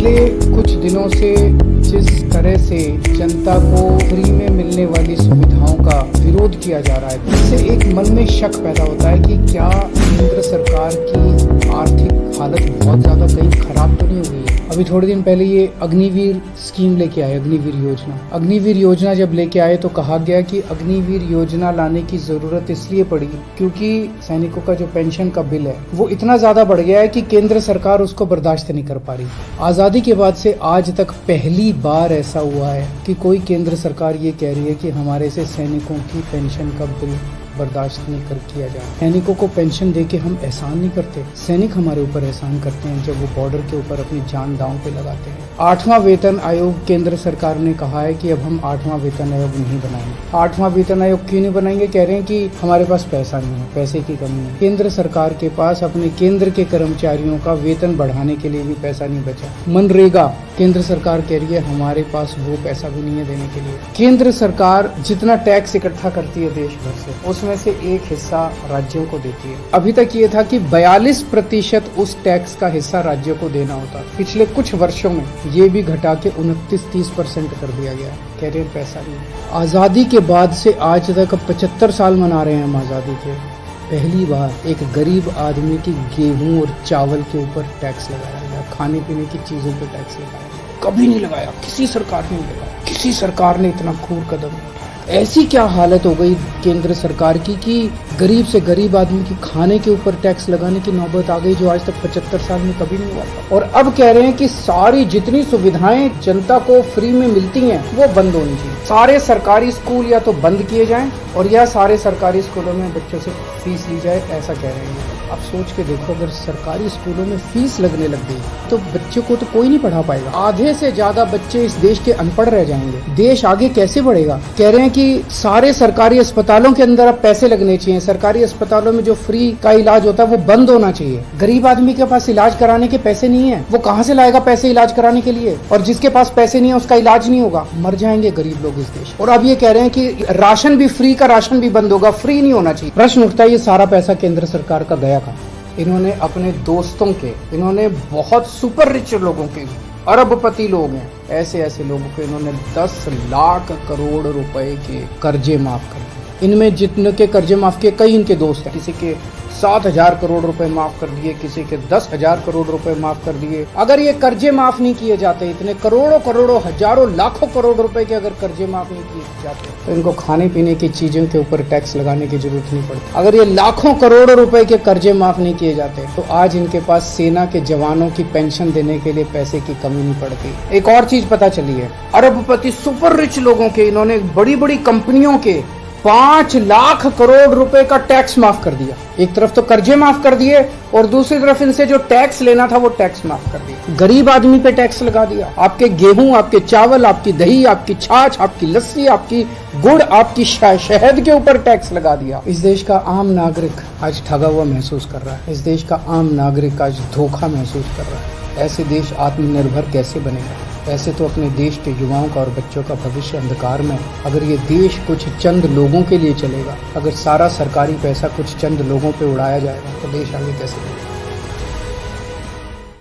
पिछले कुछ दिनों से जिस तरह से जनता को फ्री में मिलने वाली सुविधाओं का विरोध किया जा रहा है, इससे एक मन में शक पैदा होता है कि क्या केंद्र सरकार की आर्थिक हालत बहुत ज्यादा कहीं खराब तो नहीं हो गई है। अभी थोड़े दिन पहले ये अग्निवीर स्कीम लेके आए, अग्निवीर योजना जब लेके आए तो कहा गया कि अग्निवीर योजना लाने की जरूरत इसलिए पड़ी क्योंकि सैनिकों का जो पेंशन का बिल है वो इतना ज्यादा बढ़ गया है कि केंद्र सरकार उसको बर्दाश्त नहीं कर पा रही। आजादी के बाद से आज तक पहली बार ऐसा हुआ है कि कोई केंद्र सरकार ये कह रही है कि हमारे से सैनिकों की पेंशन का बिल बर्दाश्त नहीं कर किया जाए। सैनिकों को पेंशन देके हम एहसान नहीं करते, सैनिक हमारे ऊपर एहसान करते हैं जब वो बॉर्डर के ऊपर अपनी जान दांव पे लगाते हैं। 8वां वेतन आयोग केंद्र सरकार ने कहा है कि अब हम 8वां वेतन आयोग नहीं बनाएंगे। 8वां वेतन आयोग क्यों नहीं बनाएंगे? कह रहे हैं कि हमारे पास पैसा नहीं है, पैसे की कमी है। केंद्र सरकार के पास अपने केंद्र के कर्मचारियों का वेतन बढ़ाने के लिए भी पैसा नहीं बचा। मनरेगा केंद्र सरकार कह रही है हमारे पास वो पैसा भी नहीं है देने के लिए। केंद्र सरकार जितना टैक्स इकट्ठा करती है देश भर से, उसमें से एक हिस्सा राज्यों को देती है। अभी तक ये था कि 42% उस टैक्स का हिस्सा राज्यों को देना होता। पिछले कुछ वर्षों में ये भी घटा के 29-30% कर दिया गया। कह रहे हैं पैसा नहीं। आजादी के बाद से आज तक 75 साल मना रहे हैं हम आजादी के। पहली बार एक गरीब आदमी की गेहूं और चावल के ऊपर टैक्स लगाया गया, खाने पीने की चीजों पे टैक्स लगाया गया। कभी नहीं लगाया, किसी सरकार ने लगाया, किसी सरकार ने इतना क्रूर कदम नहीं उठाया। ऐसी क्या हालत हो गई केंद्र सरकार की कि गरीब से गरीब आदमी की खाने के ऊपर टैक्स लगाने की नौबत आ गई, जो आज तक 75 साल में कभी नहीं हुआ था। और अब कह रहे हैं कि सारी जितनी सुविधाएं जनता को फ्री में मिलती हैं वो बंद होनी चाहिए। सारे सरकारी स्कूल या तो बंद किए जाएं और या सारे सरकारी स्कूलों में बच्चों से फीस ली जाए, ऐसा कह रहे हैं। अब सोच के देखो, अगर सरकारी स्कूलों में फीस लगने लग गई तो बच्चों को तो कोई नहीं पढ़ा पाएगा। आधे से ज्यादा बच्चे इस देश के अनपढ़ रह जाएंगे। देश आगे कैसे बढ़ेगा? कह रहे हैं कि सारे सरकारी अस्पतालों के अंदर अब पैसे लगने चाहिए। सरकारी अस्पतालों में जो फ्री का इलाज होता है वो बंद होना चाहिए। गरीब आदमी के पास इलाज कराने के पैसे नहीं है, वो कहाँ से लाएगा पैसे इलाज कराने के लिए? और जिसके पास पैसे नहीं है उसका इलाज नहीं होगा, मर जाएंगे गरीब लोग इस देश। और अब ये कह रहे हैं कि राशन भी फ्री का राशन भी बंद होगा, फ्री नहीं होना चाहिए। प्रश्न उठता है ये सारा पैसा केंद्र सरकार का गया कहाँ? इन्होंने अपने दोस्तों के, इन्होंने बहुत सुपर रिच लोगों के, अरबपति लोग हैं, ऐसे ऐसे लोगों को इन्होंने 10 लाख करोड़ रुपए के कर्जे माफ कर दिए। इनमें जितने के कर्जे माफ किए, कई इनके दोस्त हैं। किसी के 7,000 करोड़ रुपए माफ कर दिए, किसी के 10,000 करोड़ रुपए माफ कर दिए। अगर ये कर्जे माफ नहीं किए जाते, इतने करोड़ों हजारों लाखों करोड़ रुपए के अगर कर्जे माफ नहीं किए जाते तो इनको खाने पीने की चीजों के ऊपर टैक्स लगाने की जरूरत नहीं पड़ती। अगर ये लाखों करोड़ रुपए के कर्जे माफ नहीं किए जाते तो आज इनके पास सेना के जवानों की पेंशन देने के लिए पैसे की कमी नहीं पड़ती। एक और चीज पता चली है, अरबपति सुपर रिच लोगों के इन्होंने बड़ी बड़ी कंपनियों के 5 लाख करोड़ रुपए का टैक्स माफ कर दिया। एक तरफ तो कर्जे माफ कर दिए और दूसरी तरफ इनसे जो टैक्स लेना था वो टैक्स माफ कर दिया। गरीब आदमी पे टैक्स लगा दिया। आपके गेहूं, आपके चावल, आपकी दही, आपकी छाछ, आपकी लस्सी, आपकी गुड़, आपकी शहद के ऊपर टैक्स लगा दिया। इस देश का आम नागरिक आज ठगा हुआ महसूस कर रहा है। इस देश का आम नागरिक आज धोखा महसूस कर रहा है। ऐसे देश आत्मनिर्भर कैसे बनेगा? ऐसे तो अपने देश के युवाओं का और बच्चों का भविष्य अंधकार में। अगर ये देश कुछ चंद लोगों के लिए चलेगा, अगर सारा सरकारी पैसा कुछ चंद लोगों पे उड़ाया जाएगा तो देश आगे कैसे बढ़ेगा?